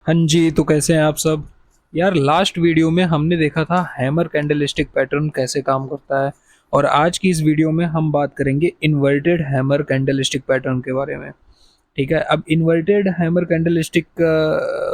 हाँ जी, तो कैसे हैं आप सब? यार लास्ट वीडियो में हमने देखा था हैमर कैंडलस्टिक पैटर्न कैसे काम करता है। और आज की इस वीडियो में हम बात करेंगे इन्वर्टेड हैमर कैंडलस्टिक पैटर्न के बारे में। ठीक है, अब इन्वर्टेड हैमर कैंडलस्टिक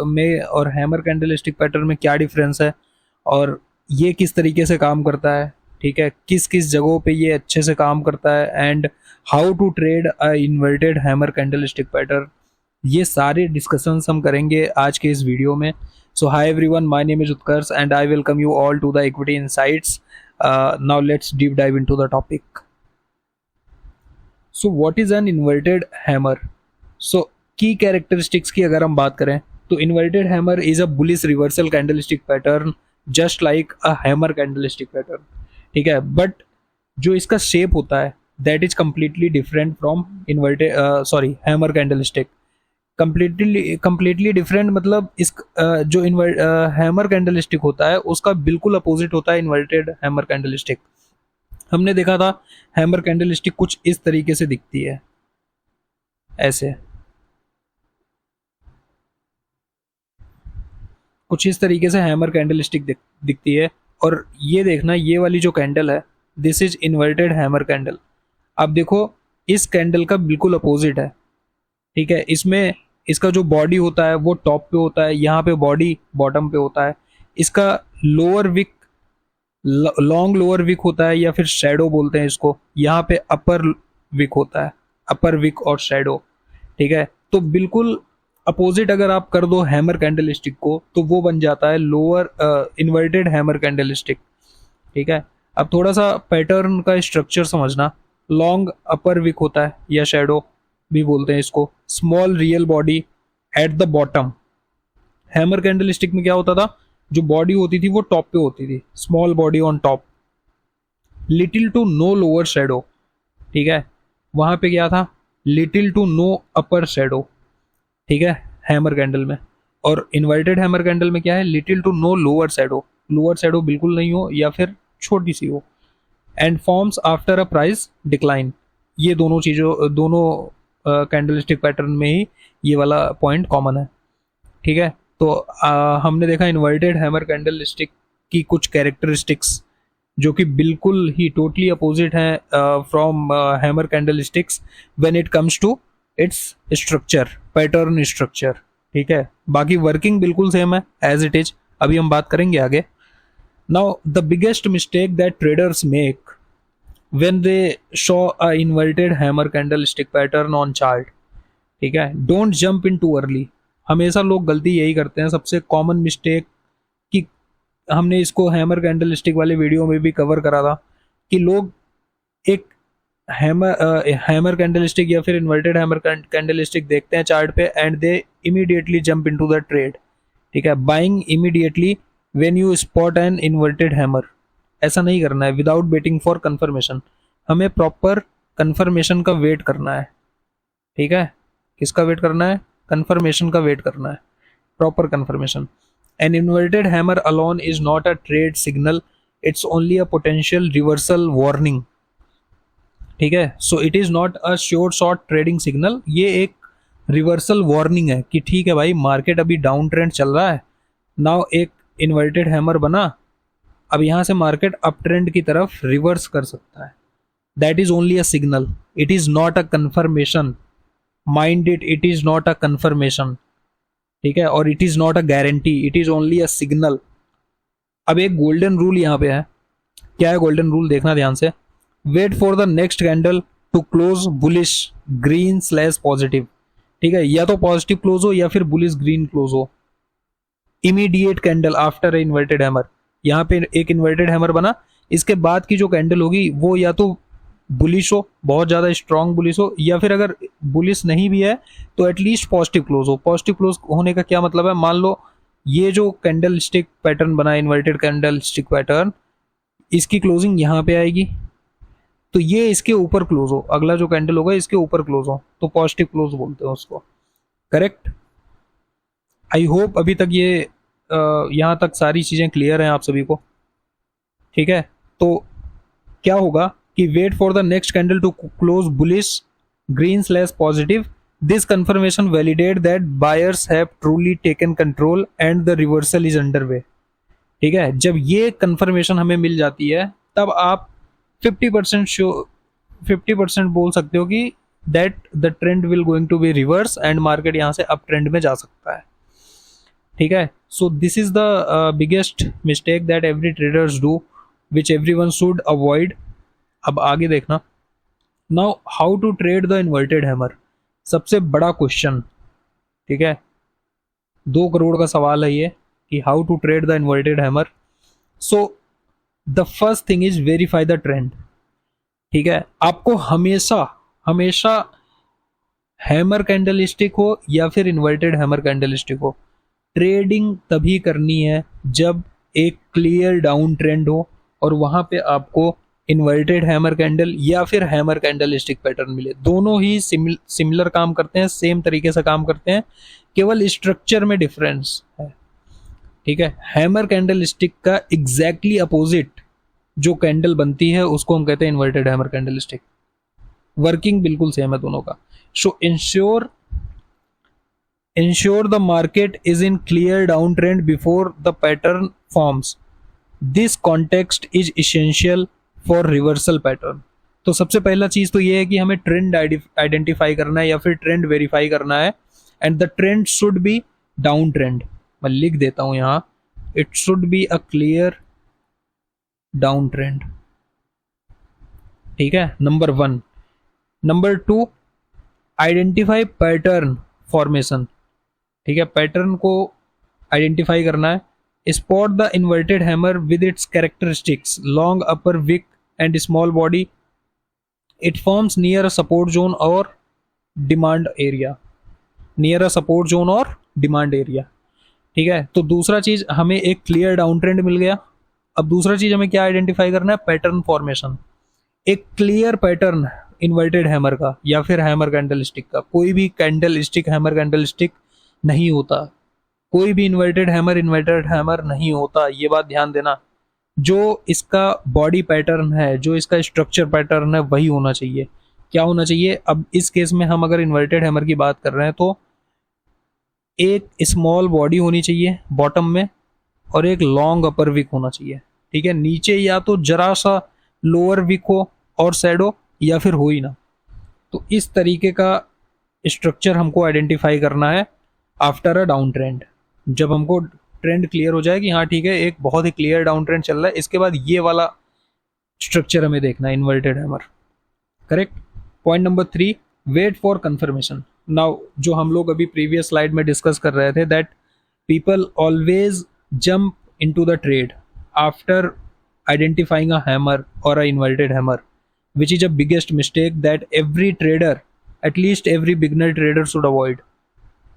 में और हैमर कैंडलस्टिक पैटर्न में क्या डिफरेंस है और ये किस तरीके से काम करता है। ठीक है, किस किस जगहों पे ये अच्छे से काम करता है and how to trade a inverted hammer candlestick pattern, ये सारे डिस्कशंस हम करेंगे आज के इस वीडियो में। So hi everyone, my name is Utkarsh and I welcome you all to the equity insights. Now let's deep dive into the topic. So what is an inverted hammer? So की characteristics की अगर हम बात करें तो inverted hammer is a bullish reversal candlestick pattern just like a hammer candlestick pattern. ठीक है, but जो इसका शेप होता है that is completely different from inverted sorry hammer candlestick. Completely different मतलब इस जो हैमर कैंडलस्टिक होता है उसका बिल्कुल अपोजिट होता है इन्वर्टेड हैमर कैंडलस्टिक। हमने देखा था हैमर कैंडलस्टिक कुछ इस तरीके से दिखती है, ऐसे कुछ इस तरीके से हैमर कैंडलस्टिक दिखती है। और ये देखना, ये वाली जो कैंडल है this is inverted hammer candle. अब देखो, इस कैंडल का बिल्कुल अपोजिट है। ठीक है, इसमें इसका जो बॉडी होता है वो टॉप पे होता है, यहाँ पे बॉडी बॉटम पे होता है। इसका lower wick long lower wick होता है या फिर शेडो बोलते हैं इसको, यहाँ पे अपर विक होता है, अपर विक और शेडो। ठीक है, तो बिल्कुल अपोजिट अगर आप कर दो हैमर कैंडल स्टिक को तो वो बन जाता है lower inverted hammer candle stick. ठीक है, अब थोड़ा सा पैटर्न का स्ट्रक्चर समझना। लॉन्ग अपर विक होता है या शेडो भी बोलते हैं इसको, small real body at the bottom. Hammer candle stick में क्या होता था, जो बॉडी होती थी वो टॉप पे होती थी, small body on top, little to no lower shadow. ठीक है, वहां पे क्या था, little to no upper shadow. ठीक है, हैमर कैंडल में। और इन्वर्टेड हैमर कैंडल में क्या है, little to no lower shadow, lower shadow बिल्कुल नहीं हो या फिर छोटी सी हो। And forms after a price decline. ये दोनों चीज़ों, दोनों कैंडलस्टिक पैटर्न में ही ये वाला पॉइंट कॉमन है। ठीक है, तो हमने देखा इन्वर्टेड हैमर कैंडलस्टिक की कुछ कैरेक्टरिस्टिक्स जो कि बिल्कुल ही टोटली अपोजिट हैं from hammer candlesticks when it comes to its structure, pattern structure. ठीक है, बाकी वर्किंग बिल्कुल सेम है एज इट इज, अभी हम बात करेंगे आगे। Now the biggest mistake that traders make when they show a inverted hammer candlestick pattern on chart। ठीक है, don't jump in too early. हमेशा लोग गलती यही करते हैं, सबसे कॉमन मिस्टेक कि हमने इसको हैमर कैंडलस्टिक वाले वीडियो में भी कवर करा था कि लोग एक हैमर कैंडलस्टिक या फिर इन्वर्टेड हैमर कैंडलस्टिक देखते हैं चार्ट पे and they immediately jump into the trade. ठीक है, buying immediately when you spot N inverted hammer. ऐसा नहीं करना है, विदाउट वेटिंग फॉर कंफर्मेशन। हमें प्रॉपर कंफर्मेशन का वेट करना है। ठीक है, किसका वेट करना है, कंफर्मेशन का वेट करना है, proper confirmation. N inverted hammer alone is not a trade signal, it's only a potential reversal warning. ठीक है, so it is not a sure short trading signal, ये एक रिवर्सल वार्निंग है कि ठीक है भाई, मार्केट अभी डाउन ट्रेंड चल रहा है, नाउ एक इन्वर्टेड हैमर बना, अब यहां से मार्केट अप ट्रेंड की तरफ रिवर्स कर सकता है। That is only a signal, it is not a confirmation. Mind it, it is not a confirmation. ठीक है, और it is not a guarantee, it is only a signal. अब एक गोल्डन रूल यहाँ पे है, क्या है गोल्डन रूल, देखना ध्यान से। Wait for the next candle to close bullish green slash positive. ठीक है, या तो पॉजिटिव क्लोज हो या फिर बुलिश ग्रीन क्लोज हो। Immediate candle after inverted hammer, यहाँ पे एक इन्वर्टेड हैमर बना, इसके बाद की जो कैंडल होगी वो या तो बुलिश हो, बहुत ज्यादा स्ट्रॉन्ग बुलिश हो, या फिर अगर बुलिश नहीं भी है तो एटलीस्ट पॉजिटिव क्लोज हो। पॉजिटिव क्लोज होने का क्या मतलब है, मान लो ये जो कैंडल स्टिक पैटर्न बना, इन्वर्टेड कैंडल स्टिक पैटर्न, इसकी क्लोजिंग यहाँ पे आएगी तो ये इसके ऊपर क्लोज हो, अगला जो कैंडल होगा इसके ऊपर क्लोज हो, तो पॉजिटिव क्लोज बोलते हैं उसको। करेक्ट, आई होप अभी तक ये यहाँ तक सारी चीजें क्लियर हैं आप सभी को। ठीक है, तो क्या होगा कि wait for the next candle to close bullish green slash positive, this confirmation validate that buyers have truly taken control and the reversal is under way. ठीक है, जब ये कंफर्मेशन हमें मिल जाती है तब आप 50% 50% बोल सकते हो कि that the trend will going to be reverse and market यहाँ से अप ट्रेंड में जा सकता है। ठीक है, so this is the biggest mistake that every traders do which everyone should avoid. अब आगे देखना, now how to trade the inverted hammer, सबसे बड़ा क्वेश्चन। ठीक है, 2 करोड़ का सवाल है ये कि how to trade the inverted hammer. So the first thing is verify the trend. ठीक है, आपको हमेशा हमेशा हैमर कैंडलस्टिक हो या फिर इन्वर्टेड हैमर कैंडलस्टिक हो, ट्रेडिंग तभी करनी है जब एक क्लियर डाउन ट्रेंड हो और वहां पे आपको इन्वर्टेड हैमर कैंडल या फिर हैमर कैंडल स्टिक पैटर्न मिले। दोनों ही सिमिलर काम करते हैं, सेम तरीके से काम करते हैं, केवल स्ट्रक्चर में डिफरेंस है। ठीक है, हैमर कैंडल स्टिक का एग्जैक्टली अपोजिट जो कैंडल बनती है उसको हम कहते हैं inverted hammer candle stick. Working बिल्कुल सेम है दोनों का। सो ensure the market is in clear downtrend before the pattern forms. This context is essential for reversal pattern. तो सबसे पहला चीज तो ये है कि हमें ट्रेंड आइडेंटिफाई करना है या फिर ट्रेंड वेरीफाई करना है, and the trend should be down trend. मैं लिख देता हूं यहां, it should be a clear down trend. ठीक है, number 1। Number 2, identify pattern formation. ठीक है, पैटर्न को आइडेंटिफाई करना है। Spot the inverted hammer with its characteristics long upper wick and small body. It forms near a support zone और demand area, near a support zone और demand area. ठीक है, तो दूसरा चीज हमें एक क्लियर डाउन ट्रेंड मिल गया। अब दूसरा चीज हमें क्या आइडेंटिफाई करना है, पैटर्न फॉर्मेशन। एक क्लियर पैटर्न इन्वर्टेड हैमर का या फिर हैमर कैंडल स्टिक का, कोई भी candle stick hammer candle stick नहीं होता, कोई भी इन्वर्टेड हैमर नहीं होता, ये बात ध्यान देना। जो इसका बॉडी पैटर्न है, जो इसका स्ट्रक्चर पैटर्न है, वही होना चाहिए। क्या होना चाहिए, अब इस केस में हम अगर इन्वर्टेड हैमर की बात कर रहे हैं तो एक स्मॉल बॉडी होनी चाहिए बॉटम में और एक लॉन्ग अपर विक होना चाहिए। ठीक है, नीचे या तो जरा सा लोअर विक हो और सैडो या फिर हो ही ना। तो इस तरीके का स्ट्रक्चर हमको आइडेंटिफाई करना है आफ्टर अ डाउन ट्रेंड। जब हमको ट्रेंड क्लियर हो जाए कि हाँ ठीक है, एक बहुत ही क्लियर डाउन ट्रेंड चल रहा है, इसके बाद ये वाला स्ट्रक्चर हमें देखना है, inverted hammer. Correct. Point number 3, wait for confirmation. Now जो हम लोग अभी प्रीवियस स्लाइड में डिस्कस कर रहे थे that people always jump into the trade after identifying a hammer or a inverted hammer, which is a biggest mistake that every trader, at least every beginner trader should avoid.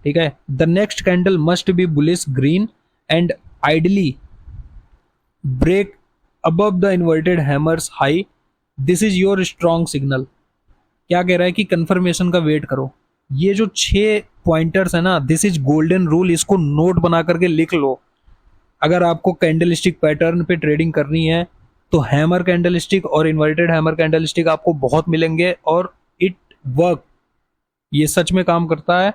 ठीक है, the next candle must be bullish green and ideally break above the inverted hammers high. This is your strong signal. क्या कह रहा है कि confirmation का wait करो। ये जो 6 पॉइंटर्स है ना, दिस इज गोल्डन रूल, इसको नोट बना करके लिख लो। अगर आपको कैंडलस्टिक पैटर्न पे ट्रेडिंग करनी है तो हैमर कैंडलस्टिक और इन्वर्टेड हैमर कैंडलस्टिक आपको बहुत मिलेंगे और इट वर्क, ये सच में काम करता है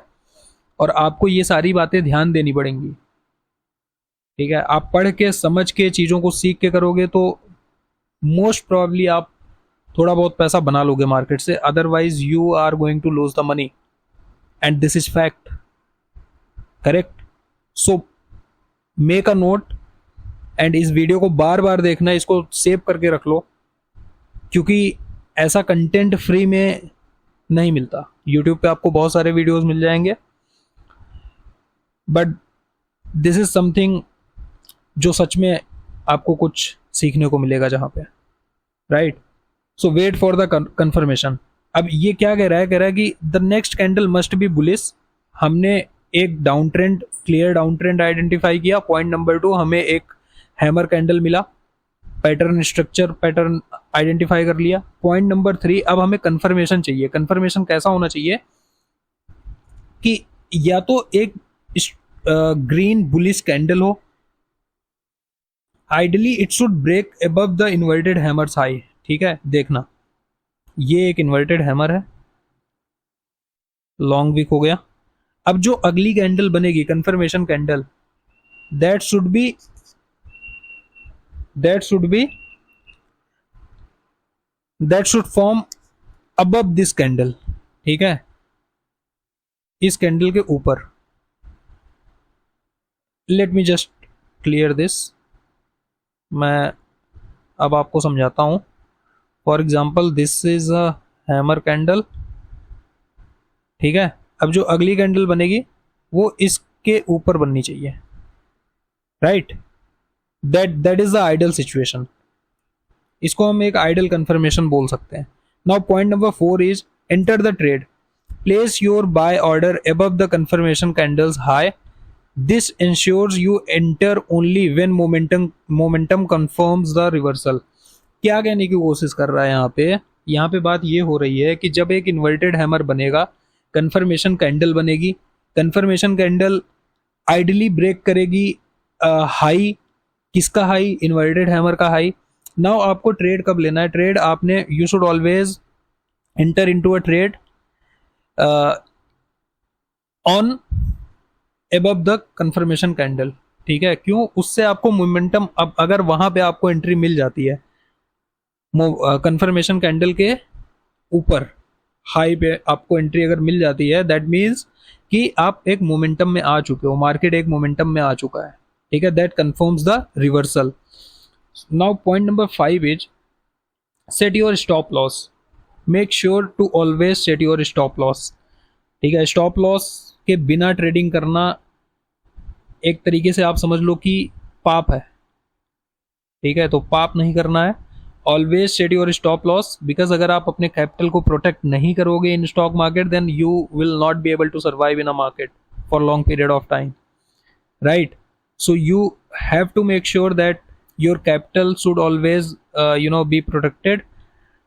और आपको ये सारी बातें ध्यान देनी पड़ेंगी। ठीक है, आप पढ़ के समझ के चीज़ों को सीख के करोगे तो मोस्ट प्रोबेबली आप थोड़ा बहुत पैसा बना लोगे मार्केट से, otherwise you are going to lose the money and this is fact. Correct. So make a note and इस वीडियो को बार बार देखना, इसको सेव करके रख लो, क्योंकि ऐसा कंटेंट फ्री में नहीं मिलता। यूट्यूब पे आपको बहुत सारे वीडियोस मिल जाएंगे, बट दिस इज समथिंग जो सच में आपको कुछ सीखने को मिलेगा जहां पे, right. So wait for the confirmation. अब ये क्या कह रहा है, कह रहा है कि the next candle must be bullish. हमने एक down trend, clear down trend identify किया। पॉइंट नंबर 2, हमें एक हैमर कैंडल मिला, पैटर्न स्ट्रक्चर पैटर्न आइडेंटिफाई कर लिया। पॉइंट नंबर 3, अब हमें कंफर्मेशन चाहिए। कंफर्मेशन कैसा होना चाहिए कि या तो एक ग्रीन बुलिश कैंडल हो, ideally it should break above the inverted hammer's high. ठीक है, देखना ये एक इन्वर्टेड हैमर है, लॉन्ग वीक हो गया। अब जो अगली कैंडल बनेगी confirmation candle, that should be that should be that should form above this candle. ठीक है, इस कैंडल के ऊपर। Let me just clear this. मैं अब आपको समझाता हूं। For example this is a hammer candle. ठीक है, अब जो अगली कैंडल बनेगी वो इसके ऊपर बननी चाहिए। Right, that is the ideal situation. इसको हम एक आइडियल कंफर्मेशन बोल सकते हैं। Now point number 4 is enter the trade, place your buy order above the confirmation candle's high. This ensures you enter only when momentum confirms the reversal। क्या कहने की कोशिश कर रहा है यहाँ पे बात ये हो रही है कि जब एक इन्वर्टेड हैमर बनेगा, कंफर्मेशन कैंडल बनेगी, कंफर्मेशन कैंडल आइडली ब्रेक करेगी हाई। किसका हाई? इन्वर्टेड हैमर का हाई। नाउ आपको ट्रेड कब लेना है? ट्रेड आपने, you should always enter into a trade on above the confirmation candle. ठीक है, क्यों? उससे आपको मोमेंटम, अब अगर वहां पे आपको एंट्री मिल जाती है कंफर्मेशन कैंडल के ऊपर, हाई पे आपको एंट्री अगर मिल जाती है, दैट मीन्स कि आप एक मोमेंटम में आ चुके हो, मार्केट एक मोमेंटम में आ चुका है। ठीक है, that confirms the reversal. Now point number 5 is set your stop loss. Make sure to always set your stop loss. ठीक है, स्टॉप लॉस के बिना ट्रेडिंग करना एक तरीके से आप समझ लो कि पाप है। ठीक है, तो पाप नहीं करना है। Always set your stop loss, because अगर आप अपने कैपिटल को प्रोटेक्ट नहीं करोगे in stock market, then you will not be able to survive in a market for long period of time. Right, so you have to make sure that your capital should always be protected,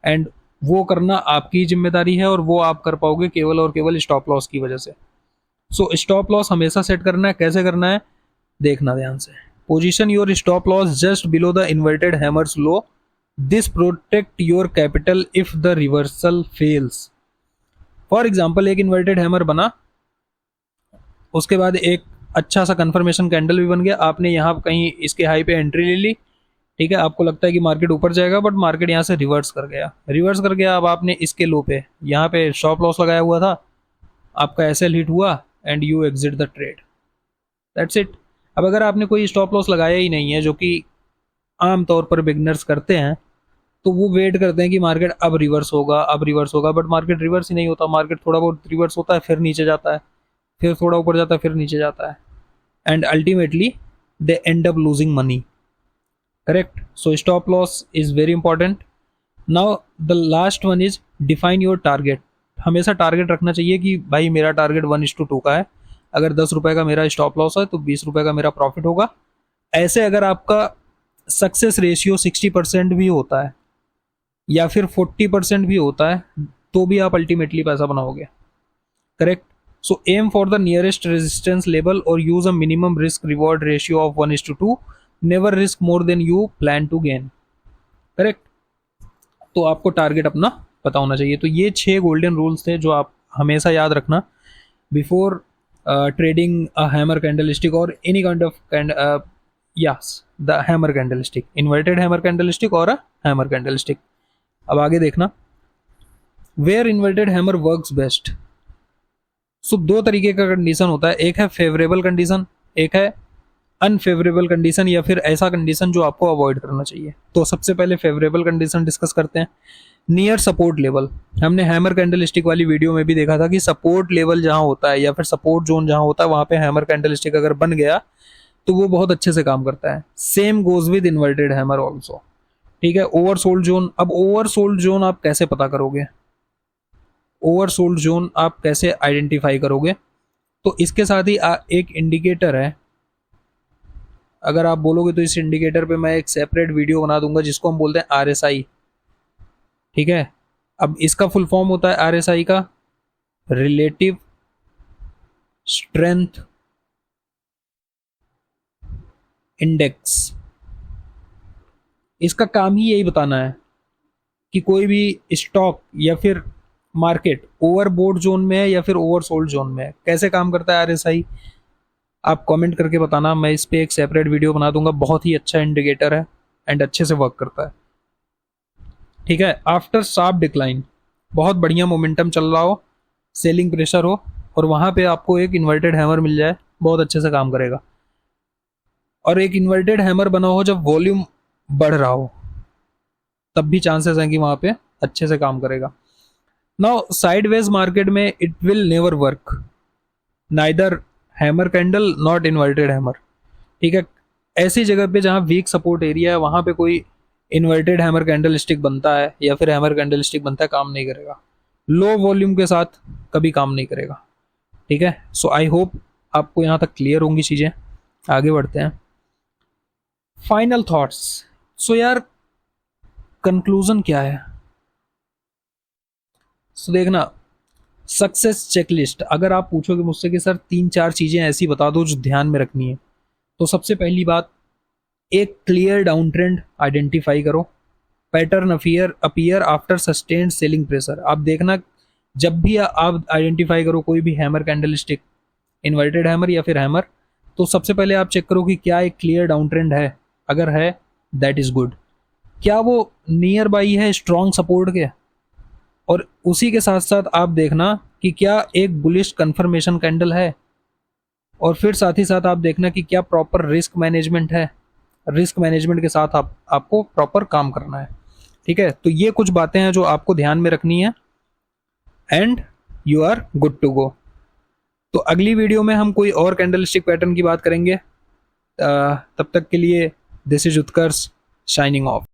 and वो करना आपकी जिम्मेदारी है, और वो आप कर पाओगे केवल और केवल स्टॉप लॉस की वजह से। सो स्टॉप लॉस हमेशा सेट करना है। कैसे करना है देखना ध्यान से। Position your stop loss just below the inverted hammers low. This protect your capital if the reversal fails. For example एक इन्वर्टेड हैमर बना, उसके बाद एक अच्छा सा कंफर्मेशन कैंडल भी बन गया, आपने यहाँ कहीं इसके हाई पे एंट्री ले ली। ठीक है, आपको लगता है कि मार्केट ऊपर जाएगा, बट मार्केट यहाँ से रिवर्स कर गया। अब आपने इसके लो पे यहाँ पे स्टॉप लॉस लगाया हुआ था, आपका एसएल हिट हुआ and you exit the trade. That's it. अब अगर आपने कोई स्टॉप लॉस लगाया ही नहीं है, जो कि आमतौर पर बिगनर्स करते हैं, तो वो वेट करते हैं कि मार्केट अब रिवर्स होगा, अब रिवर्स होगा, बट मार्केट रिवर्स ही नहीं होता। मार्केट थोड़ा बहुत रिवर्स होता है, फिर नीचे जाता है, फिर थोड़ा ऊपर जाता है, फिर नीचे जाता है, and ultimately they and up losing money. Correct, so stop loss is very important. Now the last one is define your target. हमेशा टारगेट रखना चाहिए कि भाई मेरा टारगेट 1:2 का है। अगर 10 रुपए का मेरा स्टॉप लॉस है तो 20 रुपए का मेरा प्रॉफिट होगा। ऐसे अगर आपका सक्सेस रेशियो 60% भी होता है या फिर 40% भी होता है, तो भी आप अल्टीमेटली पैसा बनाओगे। Correct, so aim for the nearest resistance level और use a minimum risk reward ratio of 1:2। Never risk more than you plan to gain. Correct, तो आपको टारगेट अपना पता होना चाहिए। तो ये 6 गोल्डन रूल्स थे जो आप हमेशा याद रखना before trading a hammer candlestick और any kind of yes the hammer candlestick, inverted hammer candlestick और अ हैमर कैंडलस्टिक। अब आगे देखना, where inverted hammer works best. So दो तरीके का कंडीशन होता है, एक है फेवरेबल कंडीशन, एक है अनफेवरेबल कंडीशन, या फिर ऐसा कंडीशन जो आपको अवॉइड करना चाहिए। तो सबसे पहले फेवरेबल कंडीशन डिस्कस करते हैं। नियर सपोर्ट लेवल, हमने हैमर कैंडल स्टिक वाली वीडियो में भी देखा था कि सपोर्ट लेवल जहां होता है या फिर सपोर्ट जोन जहां होता है, वहां पे हैमर कैंडल स्टिक अगर बन गया तो वो बहुत अच्छे से काम करता है। Same goes with inverted hammer also. ठीक है, ओवरसोल्ड जोन। अब ओवरसोल्ड जोन आप कैसे पता करोगे? ओवरसोल्ड जोन आप कैसे आइडेंटिफाई करोगे? तो इसके साथ ही एक इंडिकेटर है। अगर आप बोलोगे तो इस इंडिकेटर पे मैं एक सेपरेट वीडियो बना दूंगा जिसको हम बोलते हैं आरएसआई। ठीक है, अब इसका फुल फॉर्म होता है आरएसआई का, रिलेटिव स्ट्रेंथ इंडेक्स। इसका काम ही यही बताना है कि कोई भी स्टॉक या फिर मार्केट ओवरबोट जोन में है या फिर ओवरसोल्ड जोन में है, कैसे काम करता है आरएसआई, आप कमेंट करके बताना, मैं इस पे एक सेपरेट वीडियो बना दूंगा। बहुत ही अच्छा इंडिकेटर है एंड अच्छे से वर्क करता है। ठीक है, आफ्टर शार्प डिक्लाइन, बहुत बढ़िया मोमेंटम चल रहा हो, सेलिंग प्रेशर हो और वहां पे आपको एक इन्वर्टेड हैमर मिल जाए, बहुत अच्छे से काम करेगा। और एक इन्वर्टेड हैमर बना हो जब वॉल्यूम बढ़ रहा हो, तब भी चांसेस हैं कि वहां पे अच्छे से काम करेगा। नाउ साइडवेज मार्केट में it will never work, neither hammer candle not inverted hammer. ठीक है, ऐसी जगह पे जहां वीक सपोर्ट एरिया है वहां पे कोई इन्वर्टेड हैमर कैंडल स्टिक बनता है या फिर हैमर कैंडल स्टिक बनता है, काम नहीं करेगा। लो वॉल्यूम के साथ कभी काम नहीं करेगा। ठीक है, सो आई होप आपको यहाँ तक क्लियर होंगी चीज़ें। आगे बढ़ते हैं, फाइनल थॉट्स। सो यार कंक्लूजन क्या है? सो देखना, सक्सेस चेकलिस्ट, अगर आप पूछोगे मुझसे कि सर 3-4 चीज़ें ऐसी बता दो जो ध्यान में रखनी है, तो सबसे पहली बात, एक क्लियर डाउन ट्रेंड आइडेंटिफाई करो। Pattern appear after sustained selling pressure, आप देखना जब भी आप आइडेंटिफाई करो कोई भी hammer candle stick, inverted hammer या फिर हैमर, तो सबसे पहले आप चेक करो कि क्या एक क्लियर डाउन ट्रेंड है। अगर है, दैट इज गुड। क्या वो नियर बाई है स्ट्रॉन्ग सपोर्ट के, और उसी के साथ साथ आप देखना कि क्या एक बुलिश कंफर्मेशन कैंडल है, और फिर साथ ही साथ आप देखना कि क्या प्रॉपर रिस्क मैनेजमेंट है। रिस्क मैनेजमेंट के साथ आपको प्रॉपर काम करना है। ठीक है, तो ये कुछ बातें हैं जो आपको ध्यान में रखनी है and you are good to go. तो अगली वीडियो में हम कोई और कैंडल स्टिक पैटर्न की बात करेंगे। तब तक के लिए this is Utkarsh, shining of.